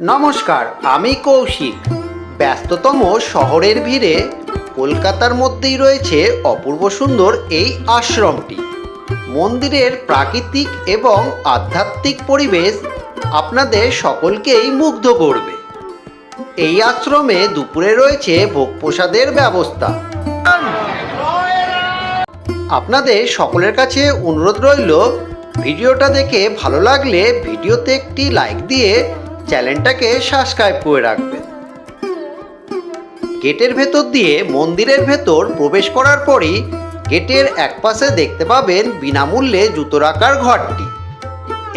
নমস্কার, আমি কৌশিক। ব্যস্ততম শহরের ভিড়ে কলকাতার মধ্যেই রয়েছে অপূর্ব সুন্দর এই আশ্রমটি। মন্দিরের প্রাকৃতিক এবং আধ্যাত্মিক পরিবেশ আপনাদের সকলকেই মুগ্ধ করবে। এই আশ্রমে দুপুরে রয়েছে ভোগ প্রসাদের ব্যবস্থা। আপনাদের সকলের কাছে অনুরোধ রইল, ভিডিওটা দেখে ভালো লাগলে ভিডিওতে একটি লাইক দিয়ে চ্যানেলটাকে সাবস্ক্রাইব করে রাখবেন। গেটের ভেতর দিয়ে মন্দিরের ভেতর প্রবেশ করার পরই গেটের একপাশে দেখতে পাবেন বিনামূল্যে জুতো রাখার ঘরটি,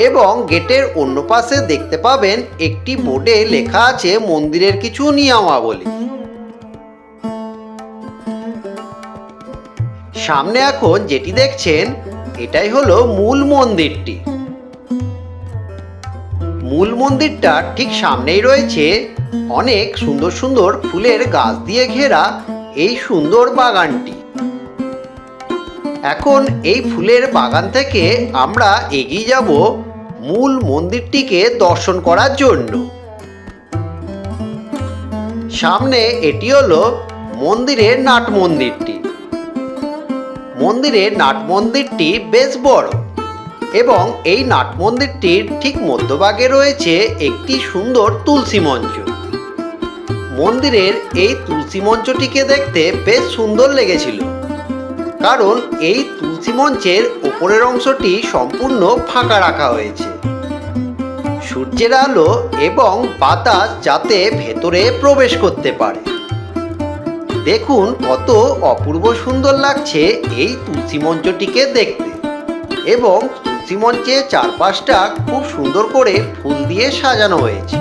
এবং গেটের অন্য পাশে দেখতে পাবেন একটি বোর্ডে লেখা আছে মন্দিরের কিছু নিয়মাবলী। সামনে এখন যেটি দেখছেন এটাই হলো মূল মন্দিরটি। মূল মন্দিরটার ঠিক সামনেই রয়েছে অনেক সুন্দর সুন্দর ফুলের গাছ দিয়ে ঘেরা এই সুন্দর বাগানটি। এখন এই ফুলের বাগান থেকে আমরা এগিয়ে যাব মূল মন্দিরটিকে দর্শন করার জন্য। সামনে এটি হলো মন্দিরের নাট মন্দিরটি। মন্দিরের নাট মন্দিরটি বেশ বড়, এবং এই নাট মন্দিরটির ঠিক মধ্যভাগে রয়েছে একটি সুন্দর তুলসী মঞ্চ। মন্দিরের এই তুলসী মঞ্চটিকে দেখতে বেশ সুন্দর লেগেছিল, কারণ এই তুলসী মঞ্চের উপরের অংশটি সম্পূর্ণ ফাঁকা রাখা হয়েছে। সূর্যের আলো এবং বাতাস যাতে ভেতরে প্রবেশ করতে পারে। দেখুন কত অপূর্ব সুন্দর লাগছে এই তুলসী মঞ্চটিকে দেখতে, এবং তুলসী মঞ্চের চারপাশটা খুব সুন্দর করে ফুল দিয়ে সাজানো হয়েছে।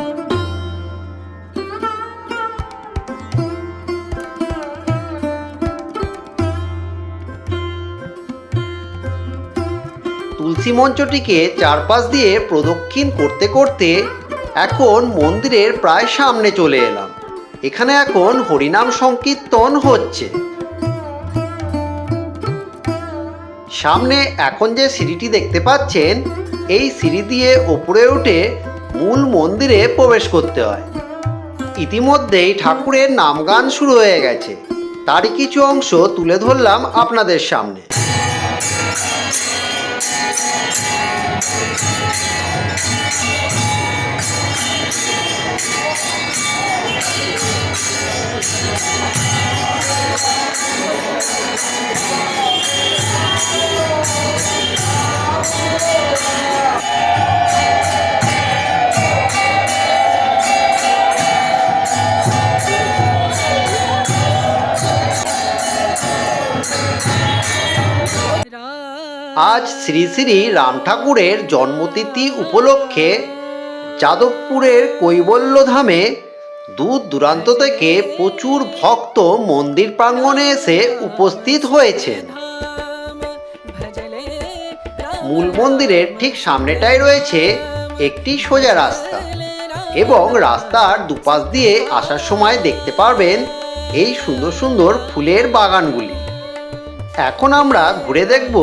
তুলসী মঞ্চটিকে চারপাশ দিয়ে প্রদক্ষিণ করতে করতে এখন মন্দিরের প্রায় সামনে চলে এলাম। এখানে এখন হরিনাম সংকীর্তন হচ্ছে। সামনে এখন যে সিঁড়িটি দেখতে পাচ্ছেন, এই সিঁড়ি দিয়ে উপরে উঠে মূল মন্দিরে প্রবেশ করতে হয়। ইতিমধ্যেই ঠাকুরের নাম গান শুরু হয়ে গেছে, তারই কিছু অংশ তুলে ধরলাম আপনাদের সামনে। আজ শ্রী শ্রী রাম ঠাকুরের জন্মতিথি উপলক্ষে যাদবপুরের কৈবল্যধামে দূর দূরান্ত থেকে প্রচুর ভক্ত মন্দির প্রাঙ্গণে এসে উপস্থিত হয়েছেন। মূল মন্দিরের ঠিক সামনেটাই রয়েছে একটি সোজা রাস্তা, এবং রাস্তার দুপাশ দিয়ে আসার সময় দেখতে পারবেন এই সুন্দর সুন্দর ফুলের বাগানগুলি। এখন আমরা ঘুরে দেখব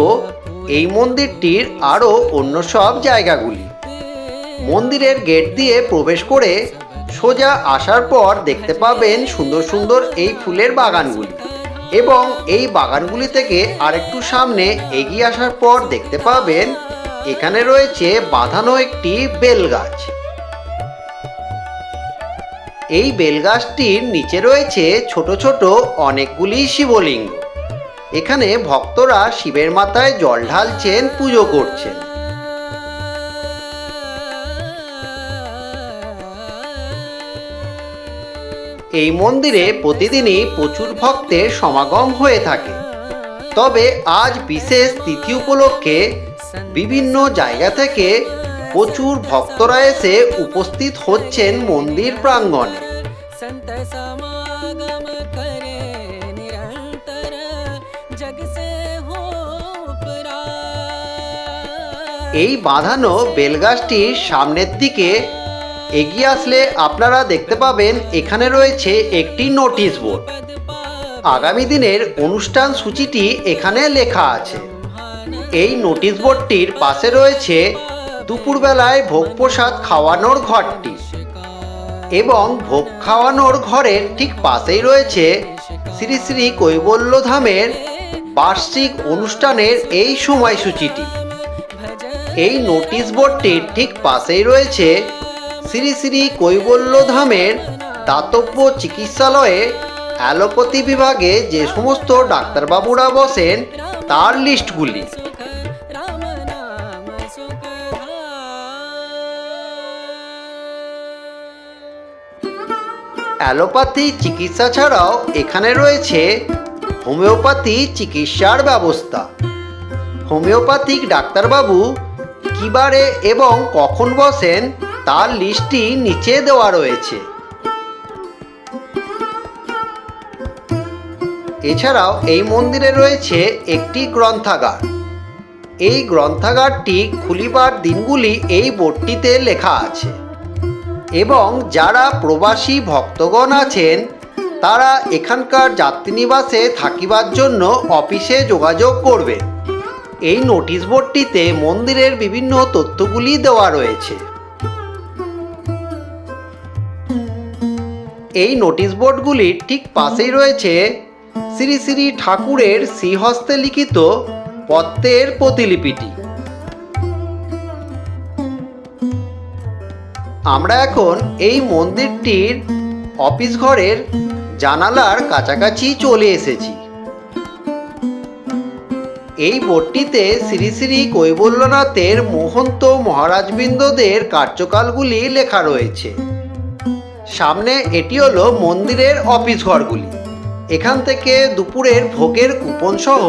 এই মন্দিরটির আরও অন্য সব জায়গাগুলি। মন্দিরের গেট দিয়ে প্রবেশ করে সোজা আসার পর দেখতে পাবেন সুন্দর সুন্দর এই ফুলের বাগানগুলি, এবং এই বাগানগুলি থেকে আরেকটু সামনে এগিয়ে আসার পর দেখতে পাবেন এখানে রয়েছে বাঁধানো একটি বেলগাছ। এই বেলগাছটির নিচে রয়েছে ছোট ছোট অনেকগুলি শিবলিঙ্গ। এখানে ভক্তরা শিবের মাথায় জল ঢালছেন, পুজো করছেন। এই মন্দিরে প্রতিদিনই প্রচুর ভক্তের সমাগম হয়ে থাকে, তবে আজ বিশেষ তিথি উপলক্ষে বিভিন্ন জায়গা থেকে প্রচুর ভক্তরা এসে উপস্থিত হচ্ছেন মন্দির প্রাঙ্গণে। এই বাঁধানো বেলগাছটির সামনের দিকে এগিয়ে আসলে আপনারা দেখতে পাবেন এখানে রয়েছে একটি নোটিশ বোর্ড। আগামী দিনের অনুষ্ঠান সূচিটি এখানে লেখা আছে। এই নোটিশ বোর্ডটির পাশে রয়েছে দুপুরবেলায় ভোগ প্রসাদ খাওয়ানোর ঘরটি। এবং ভোগ খাওয়ানোর ঘরের ঠিক পাশেই রয়েছে শ্রী শ্রী কৈবল্য ধামের বার্ষিক অনুষ্ঠানের এই সময়সূচিটি। এই নোটিশ বোর্ডটির ঠিক পাশেই রয়েছে শ্রী শ্রী কৈবল্য ধামের দাতব্য চিকিৎসালয়ে অ্যালোপ্যাথি বিভাগে যে সমস্ত ডাক্তারবাবুরা বসেন তার লিস্টগুলি। অ্যালোপ্যাথি চিকিৎসা ছাড়াও এখানে রয়েছে হোমিওপ্যাথি চিকিৎসার ব্যবস্থা। হোমিওপ্যাথিক ডাক্তারবাবু কিবারে এবং কখন বসেন তার লিস্টটি নিচে দেওয়া রয়েছে। এছাড়াও এই মন্দিরে রয়েছে একটি গ্রন্থাগার। এই গ্রন্থাগারটি খুলিবার দিনগুলি এই বোর্ডটিতে লেখা আছে এবং যারা প্রবাসী ভক্তগণ আছেন তারা এখানকার যাত্রীনিবাসে থাকিবার জন্য অফিসে যোগাযোগ করবেন। এই নোটিশ বোর্ডটিতে মন্দিরের বিভিন্ন তথ্যগুলি দেওয়া রয়েছে। এই নোটিশ বোর্ডগুলির ঠিক পাশেই রয়েছে শ্রী শ্রী ঠাকুরের শ্রীহস্তে লিখিত পত্রের প্রতিলিপিটি। আমরা এখন এই মন্দিরটির অফিস ঘরের জানালার কাছাকাছি চলে এসেছি। এই বোর্ডটিতে শ্রী শ্রী কৈবল্যনাথের মহন্ত মহারাজবৃন্দদের কার্যকালগুলি লেখা রয়েছে। সামনে এটি হলো মন্দিরের অফিস ঘরগুলি। এখান থেকে দুপুরের ভোগের কুপন সহ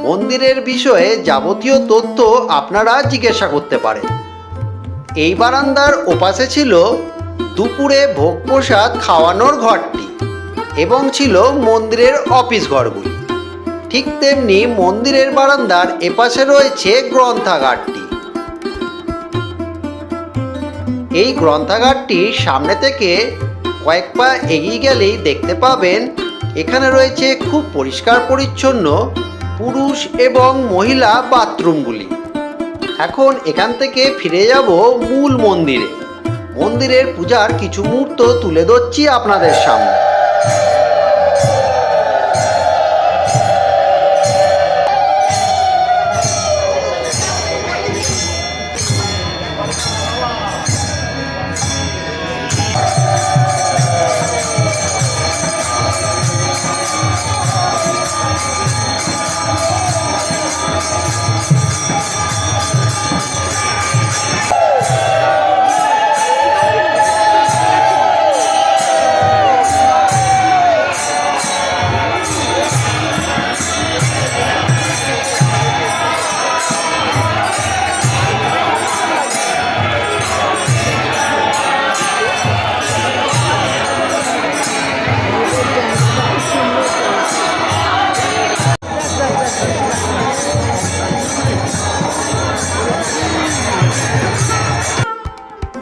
মন্দিরের বিষয়ে যাবতীয় তথ্য আপনারা জিজ্ঞাসা করতে পারেন। এই বারান্দার ওপাশে ছিল দুপুরে ভোগ প্রসাদ খাওয়ানোর ঘরটি এবং ছিল মন্দিরের অফিস ঘরগুলি। ঠিক তেমনি মন্দিরের বারান্দার এপাশে রয়েছে গ্রন্থাগারটি। এই গ্রন্থাগারটির সামনে থেকে কয়েক পা এগিয়ে গেলেই দেখতে পাবেন এখানে রয়েছে খুব পরিষ্কার পরিচ্ছন্ন পুরুষ এবং মহিলা বাথরুমগুলি। এখন এখান থেকে ফিরে যাব মূল মন্দিরে। মন্দিরের পূজার কিছু মুহূর্ত তুলে ধরছি আপনাদের সামনে।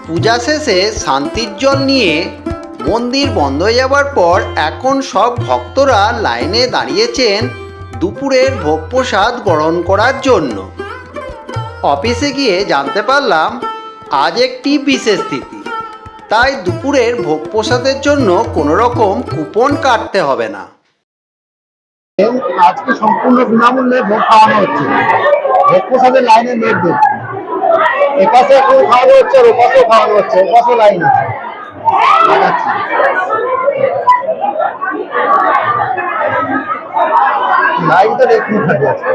পূজা শেষে শান্তির জল নিয়ে মন্দির বন্ধ হয়ে যাওয়ার পর এখন সব ভক্তরা লাইনে দাঁড়িয়েছেন দুপুরের ভোগ প্রসাদ গ্রহণ করার জন্য। অফিসে গিয়ে জানতে পারলাম আজ একটি বিশেষ তিথি, তাই দুপুরের ভোগ প্রসাদের জন্য কোনো রকম কুপন কাটতে হবে না। আজকে সম্পূর্ণ বিনামূল্যে ভোগ খাওয়ানো হচ্ছে। ভোগ প্রসাদের লাইনে নেট দিন, এপাশে এখন খাওয়ানো হচ্ছে আর ওপাশেও খাওয়ানো হচ্ছে, ওপাশেও লাইন আছে। লাইনটা দেখুন থাকে আছে।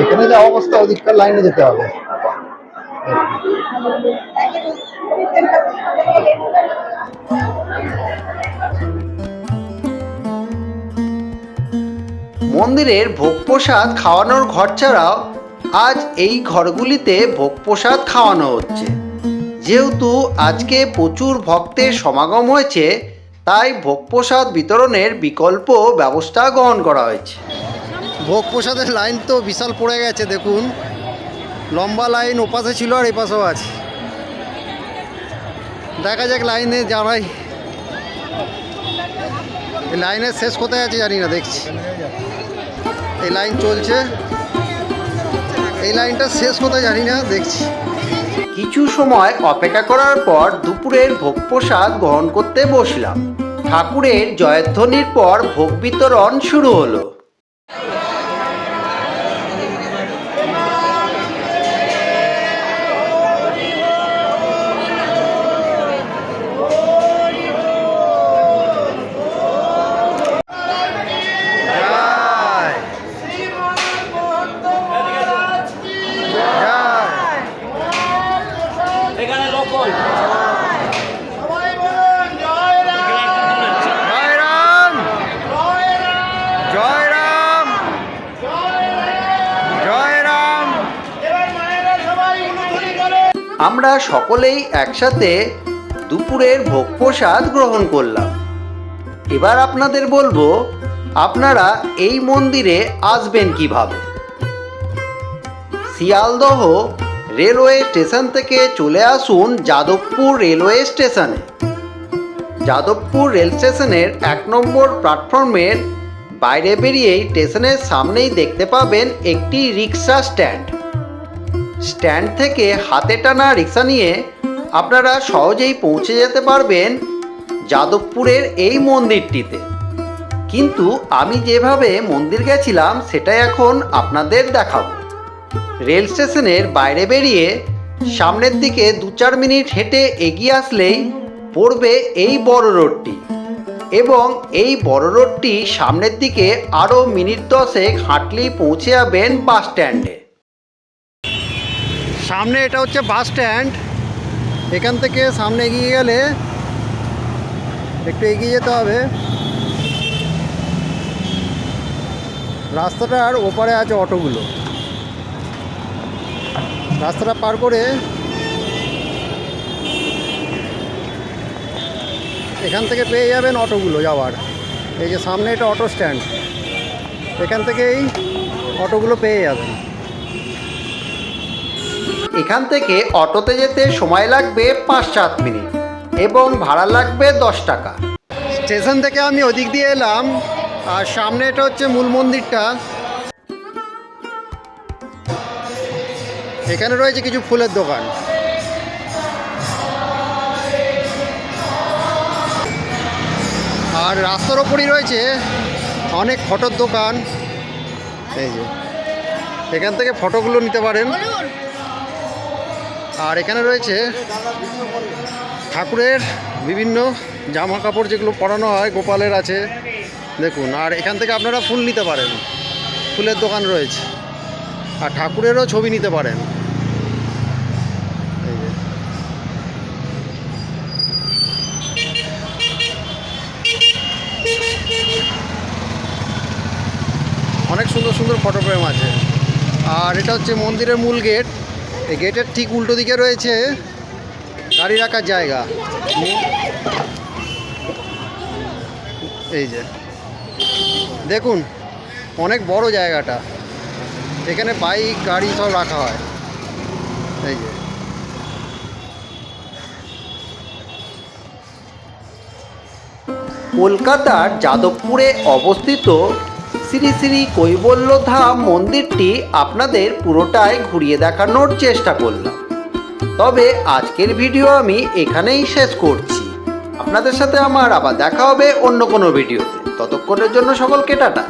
এখানে যা অবস্থা ওদিককার লাইনে যেতে হবে। মন্দিরের ভোগ প্রসাদ খাওয়ানোর ঘর ছাড়াও আজ এই ঘরগুলিতে ভোগ প্রসাদ খাওয়ানো হচ্ছে। যেহেতু আজকে প্রচুর ভক্তের সমাগম হয়েছে, তাই ভোগ প্রসাদ বিতরণের বিকল্প ব্যবস্থা গ্রহণ করা হয়েছে। ভোগ প্রসাদের লাইন তো বিশাল পড়ে গেছে, দেখুন লম্বা লাইন ওপাশে ছিল আর এপাশেও আছে। দেখা যাক লাইনে যারাই, লাইনের শেষ কোথায় আছে জানি না, দেখছি। এই লাইন চলছে, এই লাইনটা শেষ কোথায় জানি না, দেখছি। কিছু সময় অপেক্ষা করার পর দুপুরের ভোগ প্রসাদ গ্রহণ করতে বসলাম। ঠাকুরের জয়ধ্বনির পর ভোগ বিতরণ শুরু হলো। এখানে লোকল জয় রাম, জয় রাম, জয় রাম। আমরা সকলেই একসাথে দুপুরের ভোগ প্রসাদ গ্রহণ করলাম। এবার আপনাদের বলবো আপনারা এই মন্দিরে আসবেন কিভাবে। শিয়ালদহ রেলওয়ে স্টেশন থেকে চলে আসুন যাদবপুর রেলওয়ে স্টেশনে। যাদবপুর রেল স্টেশনের 1 নম্বর প্ল্যাটফর্মের বাইরে বেরিয়েই স্টেশনের সামনেই দেখতে পাবেন একটি রিক্সা স্ট্যান্ড। স্ট্যান্ড থেকে হাতে টানা রিক্সা নিয়ে আপনারা সহজেই পৌঁছে যেতে পারবেন যাদবপুরের এই মন্দিরটিতে। কিন্তু আমি যেভাবে মন্দির গেছিলাম সেটাই এখন আপনাদের দেখাবো। রেল স্টেশনের বাইরে বেরিয়ে সামনের দিকে 2-4 মিনিট হেঁটে এগিয়ে আসলেই পড়বে এই বড় রোডটি, এবং এই বড় রোডটি সামনের দিকে আরও মিনিট 10 হাঁটলেই পৌঁছে যাবেন বাস স্ট্যান্ডে। সামনে এটা হচ্ছে বাস স্ট্যান্ড। এখান থেকে সামনে এগিয়ে গেলে একটু এগিয়ে যেতে হবে। রাস্তাটার ওপারে আছে অটোগুলো। রাস্তাটা পার করে এখান থেকে পেয়ে যাবেন অটোগুলো যাওয়ার। এই যে সামনে এটা অটো স্ট্যান্ড, এখান থেকেই অটোগুলো পেয়ে যাবেন। এখান থেকে অটোতে যেতে সময় লাগবে 5-7 মিনিট এবং ভাড়া লাগবে 10 টাকা। স্টেশন থেকে আমি ওদিক দিয়ে এলাম, আর সামনে এটা হচ্ছে মূল মন্দিরটা। এখানে রয়েছে কিছু ফুলের দোকান। আর রাস্তার ওপরই রয়েছে অনেক ফটোর দোকান। এই যে এখান থেকে ফটোগুলো নিতে পারেন। আর এখানে রয়েছে ঠাকুরের বিভিন্ন জামা কাপড় যেগুলো পরানো হয়, গোপালের আছে দেখুন। আর এখান থেকে আপনারা ফুল নিতে পারেন, ফুলের দোকান রয়েছে। আর ঠাকুরেরও ছবি নিতে পারেন। এই যে অনেক সুন্দর সুন্দর ফটো ফ্রেম আছে। আর এটা হচ্ছে মন্দিরের মূল গেট। এই গেটের ঠিক উল্টো দিকে রয়েছে গাড়ি রাখার জায়গা। এই যে দেখুন অনেক বড় জায়গাটা, এখানে বাইক গাড়ি সব রাখা হয়। এই যে কলকাতার যাদবপুরে অবস্থিত শ্রী শ্রী কৈবল্য ধাম মন্দিরটি আপনাদের পুরোটাই ঘুরিয়ে দেখানোর চেষ্টা করলাম। তবে আজকের ভিডিও আমি এখানেই শেষ করছি। আপনাদের সাথে আমার আবার দেখা হবে অন্য কোনো ভিডিওতে। ততক্ষণের জন্য সকলকে টাটা।